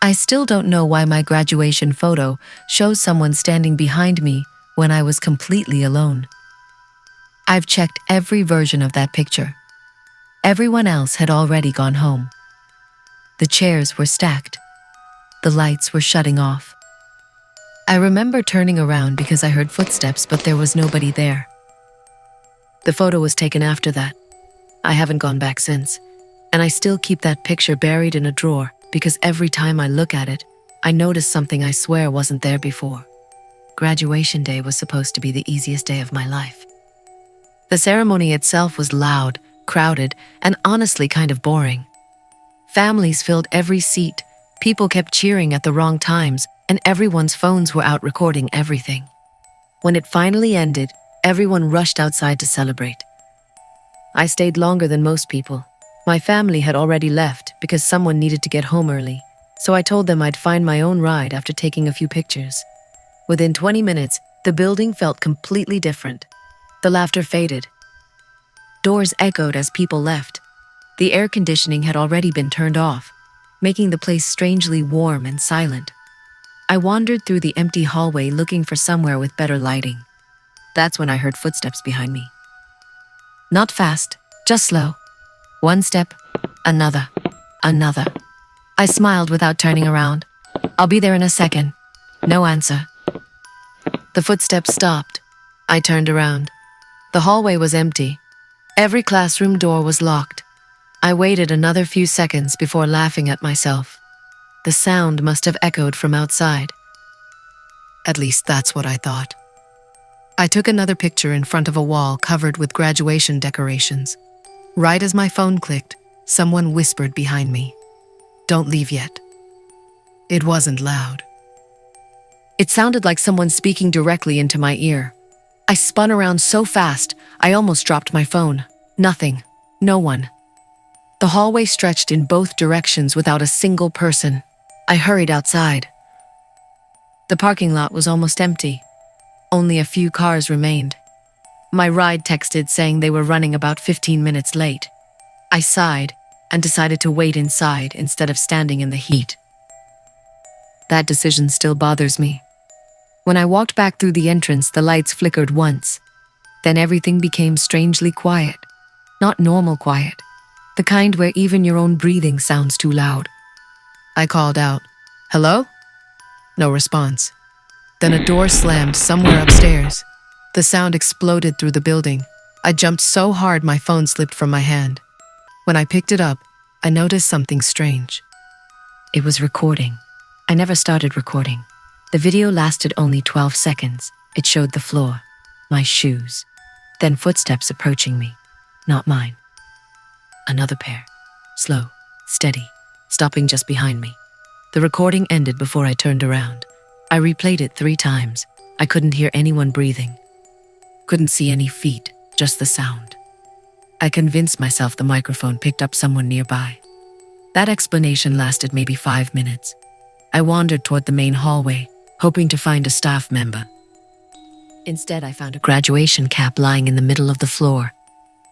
I still don't know why my graduation photo shows someone standing behind me when I was completely alone. I've checked every version of that picture. Everyone else had already gone home. The chairs were stacked. The lights were shutting off. I remember turning around because I heard footsteps, but there was nobody there. The photo was taken after that. I haven't gone back since, and I still keep that picture buried in a drawer because every time I look at it, I notice something I swear wasn't there before. Graduation day was supposed to be the easiest day of my life. The ceremony itself was loud, crowded, and honestly kind of boring. Families filled every seat, people kept cheering at the wrong times, and everyone's phones were out recording everything. When it finally ended, everyone rushed outside to celebrate. I stayed longer than most people. My family had already left because someone needed to get home early, so I told them I'd find my own ride after taking a few pictures. Within 20 minutes, the building felt completely different. The laughter faded. Doors echoed as people left. The air conditioning had already been turned off, making the place strangely warm and silent. I wandered through the empty hallway looking for somewhere with better lighting. That's when I heard footsteps behind me. Not fast, just slow. One step, another, another. I smiled without turning around. "I'll be there in a second." No answer. The footsteps stopped. I turned around. The hallway was empty. Every classroom door was locked. I waited another few seconds before laughing at myself. The sound must have echoed from outside. At least that's what I thought. I took another picture in front of a wall covered with graduation decorations. Right as my phone clicked, someone whispered behind me, "Don't leave yet." It wasn't loud. It sounded like someone speaking directly into my ear. I spun around so fast, I almost dropped my phone. Nothing. No one. The hallway stretched in both directions without a single person. I hurried outside. The parking lot was almost empty. Only a few cars remained. My ride texted saying they were running about 15 minutes late. I sighed and decided to wait inside instead of standing in the heat. That decision still bothers me. When I walked back through the entrance, the lights flickered once. Then everything became strangely quiet. Not normal quiet. The kind where even your own breathing sounds too loud. I called out, "Hello?" No response. Then a door slammed somewhere upstairs. The sound exploded through the building. I jumped so hard my phone slipped from my hand. When I picked it up, I noticed something strange. It was recording. I never started recording. The video lasted only 12 seconds. It showed the floor, my shoes, then footsteps approaching me, not mine. Another pair, slow, steady, stopping just behind me. The recording ended before I turned around. I replayed it 3 times. I couldn't hear anyone breathing. Couldn't see any feet, just the sound. I convinced myself the microphone picked up someone nearby. That explanation lasted maybe 5 minutes. I wandered toward the main hallway, hoping to find a staff member. Instead, I found a graduation cap lying in the middle of the floor.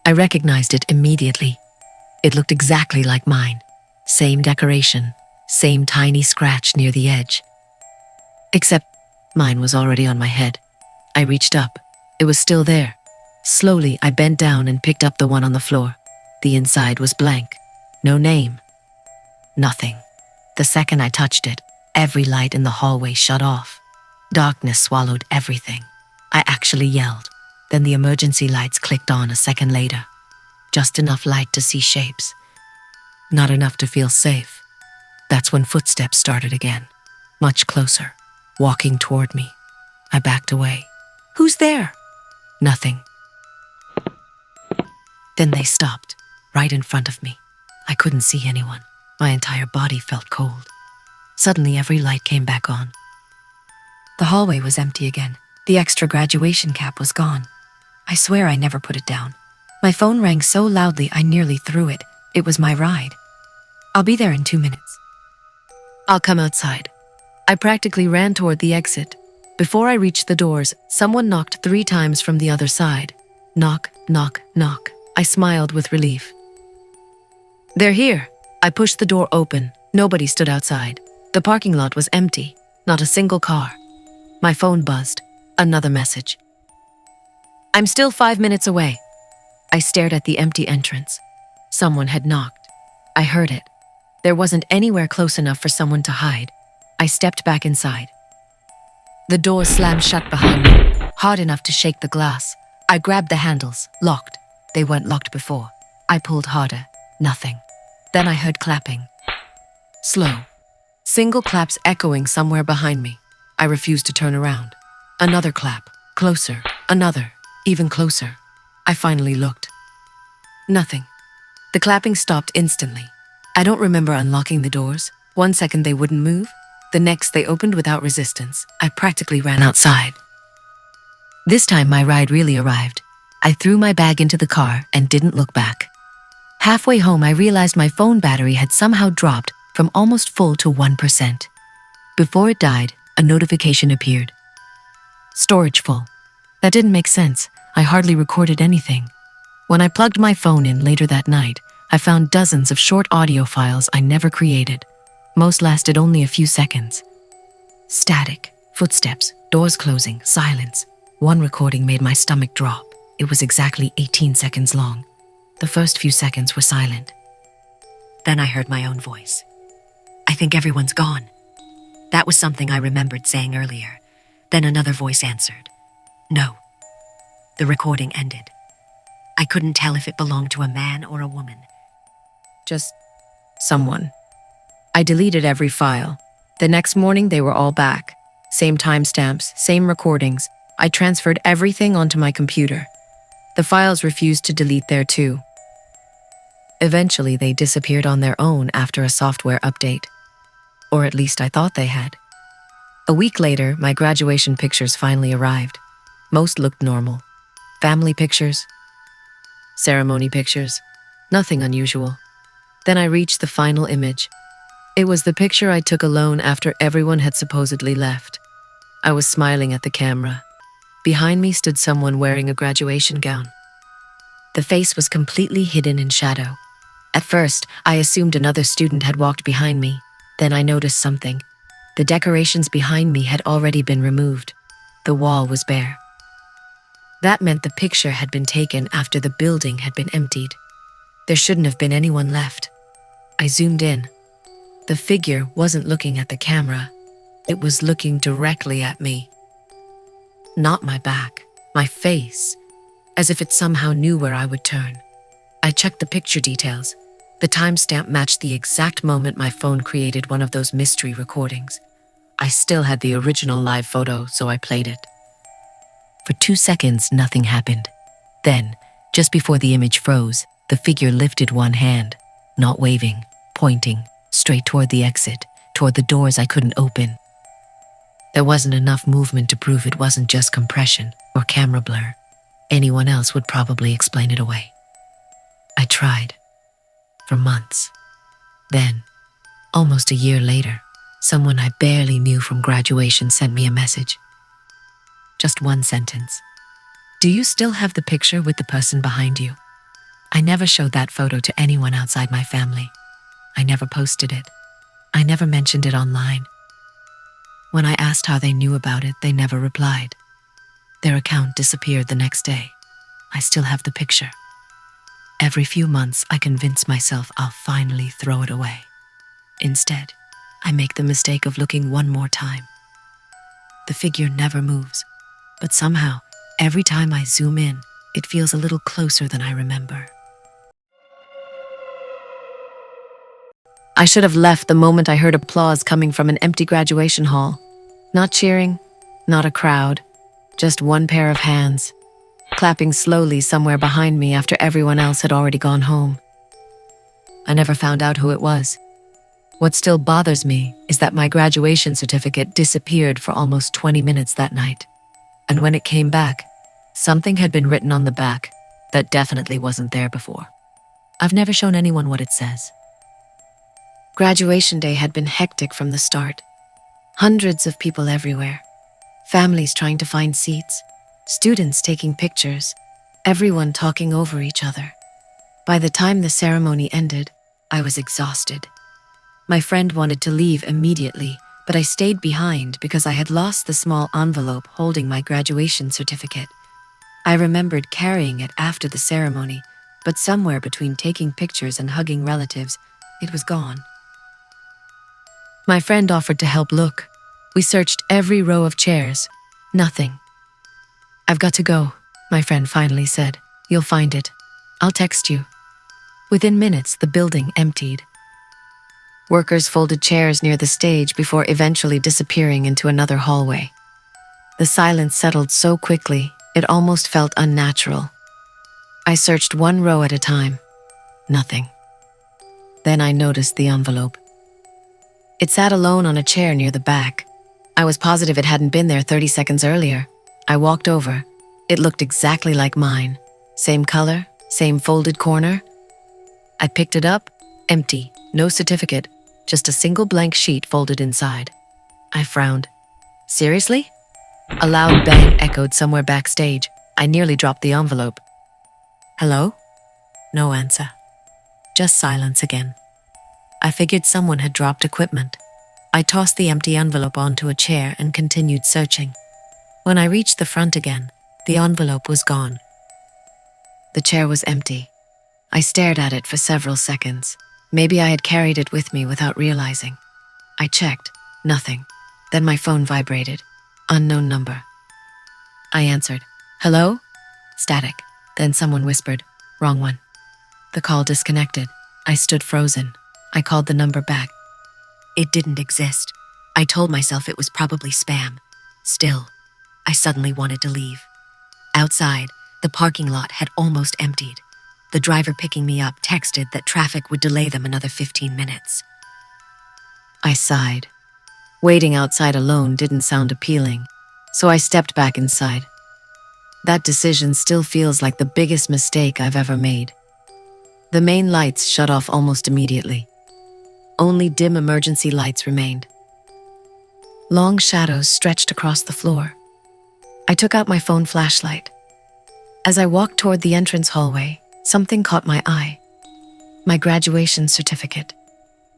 I recognized it immediately. It looked exactly like mine. Same decoration, same tiny scratch near the edge. Except mine was already on my head. I reached up. It was still there. Slowly, I bent down and picked up the one on the floor. The inside was blank. No name. Nothing. The second I touched it, every light in the hallway shut off. Darkness swallowed everything. I actually yelled. Then the emergency lights clicked on a second later. Just enough light to see shapes. Not enough to feel safe. That's when footsteps started again. Much closer, walking toward me. I backed away. "Who's there?" Nothing. Then they stopped, right in front of me. I couldn't see anyone. My entire body felt cold. Suddenly, every light came back on. The hallway was empty again. The extra graduation cap was gone. I swear I never put it down. My phone rang so loudly I nearly threw it. It was my ride. "I'll be there in 2 minutes." "I'll come outside." I practically ran toward the exit. Before I reached the doors, someone knocked 3 times from the other side. Knock, knock, knock. I smiled with relief. "They're here." I pushed the door open. Nobody stood outside. The parking lot was empty, not a single car. My phone buzzed. Another message. I'm still 5 minutes away. I stared at the empty entrance. Someone had knocked. I heard it. There wasn't anywhere close enough for someone to hide. I stepped back inside. The door slammed shut behind me, hard enough to shake the glass. I grabbed the handles, locked. They weren't locked before. I pulled harder. Nothing. Then I heard clapping. Slow. Single claps echoing somewhere behind me. I refused to turn around. Another clap. Closer. Another. Even closer. I finally looked. Nothing. The clapping stopped instantly. I don't remember unlocking the doors. 1 second they wouldn't move. The next they opened without resistance. I practically ran outside. This time my ride really arrived. I threw my bag into the car and didn't look back. Halfway home I realized my phone battery had somehow dropped from almost full to 1%. Before it died, a notification appeared. Storage full. That didn't make sense. I hardly recorded anything. When I plugged my phone in later that night, I found dozens of short audio files I never created. Most lasted only a few seconds. Static, footsteps, doors closing, silence. One recording made my stomach drop. It was exactly 18 seconds long. The first few seconds were silent. Then I heard my own voice. I think everyone's gone. That was something I remembered saying earlier. Then another voice answered. No. The recording ended. I couldn't tell if it belonged to a man or a woman. Just someone. I deleted every file. The next morning they were all back. Same timestamps, same recordings. I transferred everything onto my computer. The files refused to delete there too. Eventually they disappeared on their own after a software update. Or at least I thought they had. A week later, my graduation pictures finally arrived. Most looked normal. Family pictures, ceremony pictures, nothing unusual. Then I reached the final image. It was the picture I took alone after everyone had supposedly left. I was smiling at the camera. Behind me stood someone wearing a graduation gown. The face was completely hidden in shadow. At first, I assumed another student had walked behind me. Then I noticed something. The decorations behind me had already been removed. The wall was bare. That meant the picture had been taken after the building had been emptied. There shouldn't have been anyone left. I zoomed in. The figure wasn't looking at the camera. It was looking directly at me. Not my back, my face, as if it somehow knew where I would turn. I checked the picture details. The timestamp matched the exact moment my phone created one of those mystery recordings. I still had the original live photo, so I played it. For 2 seconds, nothing happened. Then, just before the image froze, the figure lifted one hand, not waving, pointing, straight toward the exit, toward the doors I couldn't open. There wasn't enough movement to prove it wasn't just compression or camera blur. Anyone else would probably explain it away. I tried. For months. Then, almost a year later, someone I barely knew from graduation sent me a message. Just one sentence. Do you still have the picture with the person behind you? I never showed that photo to anyone outside my family. I never posted it. I never mentioned it online. When I asked how they knew about it, they never replied. Their account disappeared the next day. I still have the picture. Every few months, I convince myself I'll finally throw it away. Instead, I make the mistake of looking one more time. The figure never moves, but somehow, every time I zoom in, it feels a little closer than I remember. I should have left the moment I heard applause coming from an empty graduation hall. Not cheering, not a crowd, just one pair of hands, clapping slowly somewhere behind me after everyone else had already gone home. I never found out who it was. What still bothers me is that my graduation certificate disappeared for almost 20 minutes that night. And when it came back, something had been written on the back that definitely wasn't there before. I've never shown anyone what it says. Graduation day had been hectic from the start. Hundreds of people everywhere. Families trying to find seats. Students taking pictures. Everyone talking over each other. By the time the ceremony ended, I was exhausted. My friend wanted to leave immediately, but I stayed behind because I had lost the small envelope holding my graduation certificate. I remembered carrying it after the ceremony, but somewhere between taking pictures and hugging relatives, it was gone. My friend offered to help look. We searched every row of chairs. Nothing. "I've got to go," my friend finally said. "You'll find it. I'll text you." Within minutes, the building emptied. Workers folded chairs near the stage before eventually disappearing into another hallway. The silence settled so quickly, it almost felt unnatural. I searched one row at a time. Nothing. Then I noticed the envelope. It sat alone on a chair near the back. I was positive it hadn't been there 30 seconds earlier. I walked over. It looked exactly like mine. Same color, same folded corner. I picked it up, empty, no certificate, just a single blank sheet folded inside. I frowned. "Seriously?" A loud bang echoed somewhere backstage. I nearly dropped the envelope. "Hello?" No answer. Just silence again. I figured someone had dropped equipment. I tossed the empty envelope onto a chair and continued searching. When I reached the front again, the envelope was gone. The chair was empty. I stared at it for several seconds. Maybe I had carried it with me without realizing. I checked. Nothing. Then my phone vibrated. Unknown number. I answered. "Hello?" Static. Then someone whispered, "Wrong one." The call disconnected. I stood frozen. I called the number back. It didn't exist. I told myself it was probably spam. Still, I suddenly wanted to leave. Outside, the parking lot had almost emptied. The driver picking me up texted that traffic would delay them another 15 minutes. I sighed. Waiting outside alone didn't sound appealing, so I stepped back inside. That decision still feels like the biggest mistake I've ever made. The main lights shut off almost immediately. Only dim emergency lights remained. Long shadows stretched across the floor. I took out my phone flashlight. As I walked toward the entrance hallway, something caught my eye. My graduation certificate.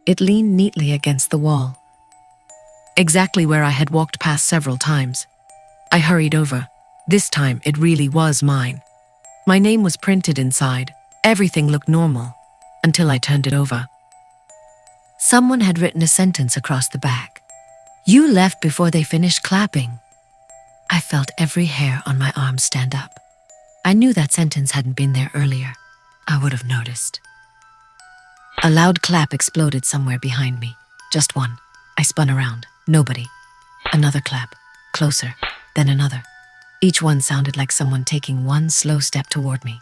It leaned neatly against the wall. Exactly where I had walked past several times. I hurried over. This time, it really was mine. My name was printed inside. Everything looked normal, until I turned it over. Someone had written a sentence across the back. "You left before they finished clapping." I felt every hair on my arm stand up. I knew that sentence hadn't been there earlier. I would have noticed. A loud clap exploded somewhere behind me. Just one. I spun around. Nobody. Another clap. Closer. Then another. Each one sounded like someone taking one slow step toward me.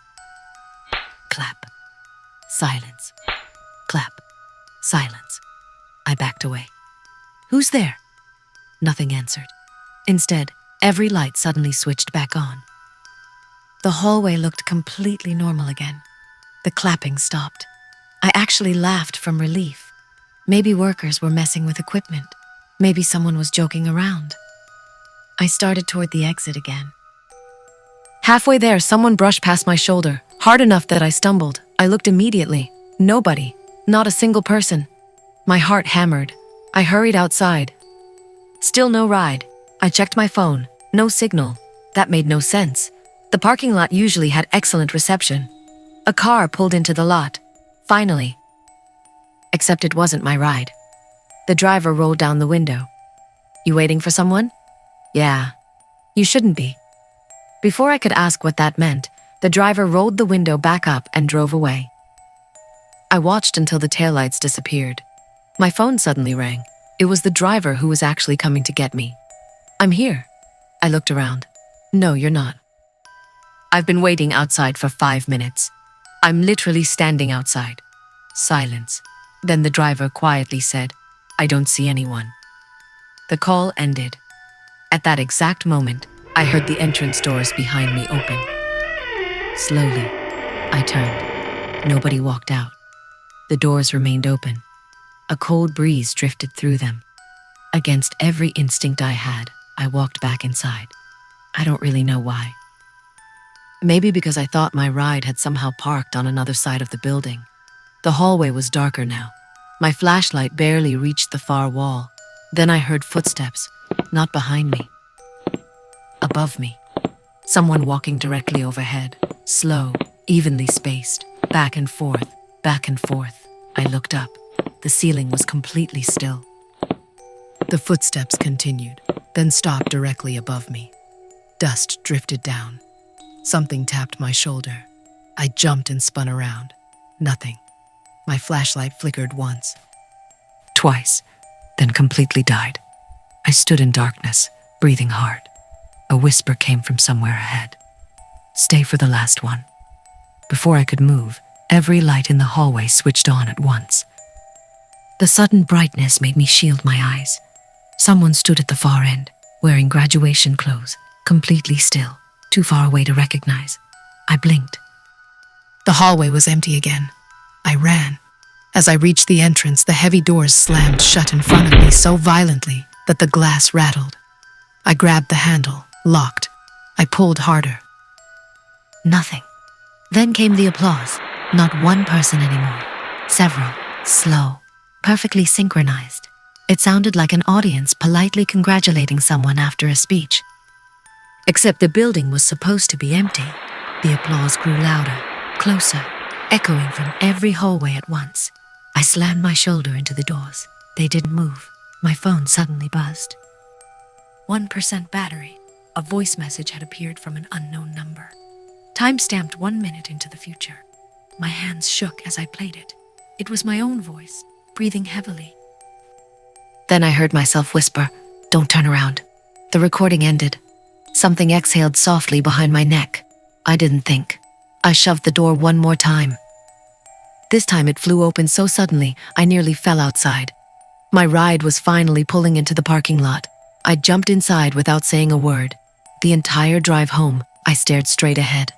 Clap. Silence. Clap. Silence. I backed away. "Who's there?" Nothing answered. Instead, every light suddenly switched back on. The hallway looked completely normal again. The clapping stopped. I actually laughed from relief. Maybe workers were messing with equipment. Maybe someone was joking around. I started toward the exit again. Halfway there, someone brushed past my shoulder, hard enough that I stumbled. I looked immediately. Nobody. Not a single person. My heart hammered. I hurried outside. Still no ride. I checked my phone. No signal. That made no sense. The parking lot usually had excellent reception. A car pulled into the lot. Finally. Except it wasn't my ride. The driver rolled down the window. "You waiting for someone?" "Yeah." "You shouldn't be." Before I could ask what that meant, the driver rolled the window back up and drove away. I watched until the taillights disappeared. My phone suddenly rang. It was the driver who was actually coming to get me. "I'm here." I looked around. "No, you're not." "I've been waiting outside for 5 minutes. I'm literally standing outside." Silence. Then the driver quietly said, "I don't see anyone." The call ended. At that exact moment, I heard the entrance doors behind me open. Slowly, I turned. Nobody walked out. The doors remained open. A cold breeze drifted through them. Against every instinct I had, I walked back inside. I don't really know why. Maybe because I thought my ride had somehow parked on another side of the building. The hallway was darker now. My flashlight barely reached the far wall. Then I heard footsteps, not behind me, above me. Someone walking directly overhead, slow, evenly spaced, back and forth, back and forth. I looked up. The ceiling was completely still. The footsteps continued, then stopped directly above me. Dust drifted down. Something tapped my shoulder. I jumped and spun around. Nothing. My flashlight flickered once, twice, then completely died. I stood in darkness, breathing hard. A whisper came from somewhere ahead. "Stay for the last one." Before I could move, every light in the hallway switched on at once. The sudden brightness made me shield my eyes. Someone stood at the far end, wearing graduation clothes, completely still, too far away to recognize. I blinked. The hallway was empty again. I ran. As I reached the entrance, the heavy doors slammed shut in front of me so violently that the glass rattled. I grabbed the handle, locked. I pulled harder. Nothing. Then came the applause. Not one person anymore. Several. Slow. Perfectly synchronized. It sounded like an audience politely congratulating someone after a speech. Except the building was supposed to be empty. The applause grew louder, closer, echoing from every hallway at once. I slammed my shoulder into the doors. They didn't move. My phone suddenly buzzed. 1% battery. A voice message had appeared from an unknown number. Time-stamped 1 minute into the future. My hands shook as I played it. It was my own voice, breathing heavily. Then I heard myself whisper, "Don't turn around." The recording ended. Something exhaled softly behind my neck. I didn't think. I shoved the door one more time. This time it flew open so suddenly, I nearly fell outside. My ride was finally pulling into the parking lot. I jumped inside without saying a word. The entire drive home, I stared straight ahead.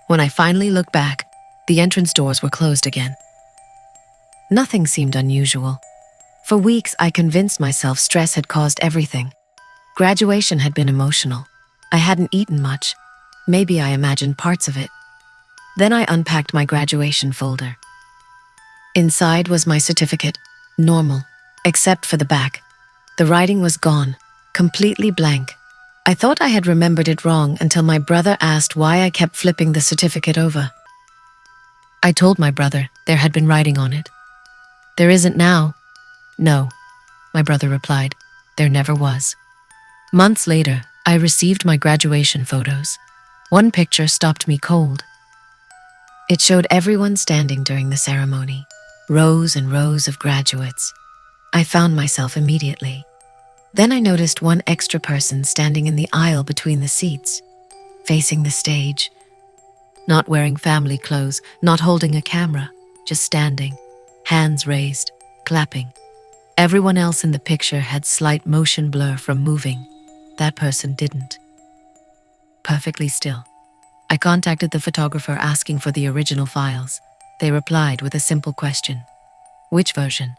When I finally looked back, the entrance doors were closed again. Nothing seemed unusual. For weeks, I convinced myself stress had caused everything. Graduation had been emotional. I hadn't eaten much. Maybe I imagined parts of it. Then I unpacked my graduation folder. Inside was my certificate, normal, except for the back. The writing was gone, completely blank. I thought I had remembered it wrong until my brother asked why I kept flipping the certificate over. I told my brother there had been writing on it. "There isn't now." "No," my brother replied, "there never was." Months later, I received my graduation photos. One picture stopped me cold. It showed everyone standing during the ceremony, rows and rows of graduates. I found myself immediately. Then I noticed one extra person standing in the aisle between the seats, facing the stage. Not wearing family clothes, not holding a camera, just standing, hands raised, clapping. Everyone else in the picture had slight motion blur from moving. That person didn't. Perfectly still. I contacted the photographer asking for the original files. They replied with a simple question. "Which version?"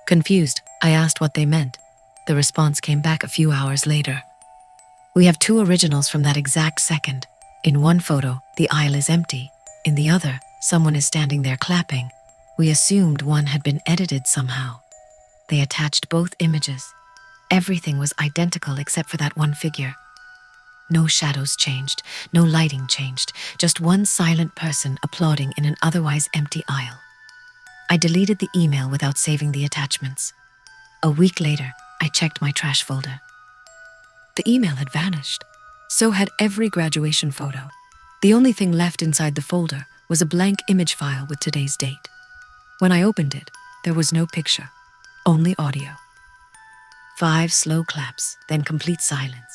Confused, I asked what they meant. The response came back a few hours later. "We have 2 originals from that exact second. In one photo, the aisle is empty. In the other, someone is standing there clapping. We assumed one had been edited somehow." They attached both images. Everything was identical except for that one figure. No shadows changed, no lighting changed, just one silent person applauding in an otherwise empty aisle. I deleted the email without saving the attachments. A week later, I checked my trash folder. The email had vanished. So had every graduation photo. The only thing left inside the folder was a blank image file with today's date. When I opened it, there was no picture, only audio. 5 slow claps, then complete silence.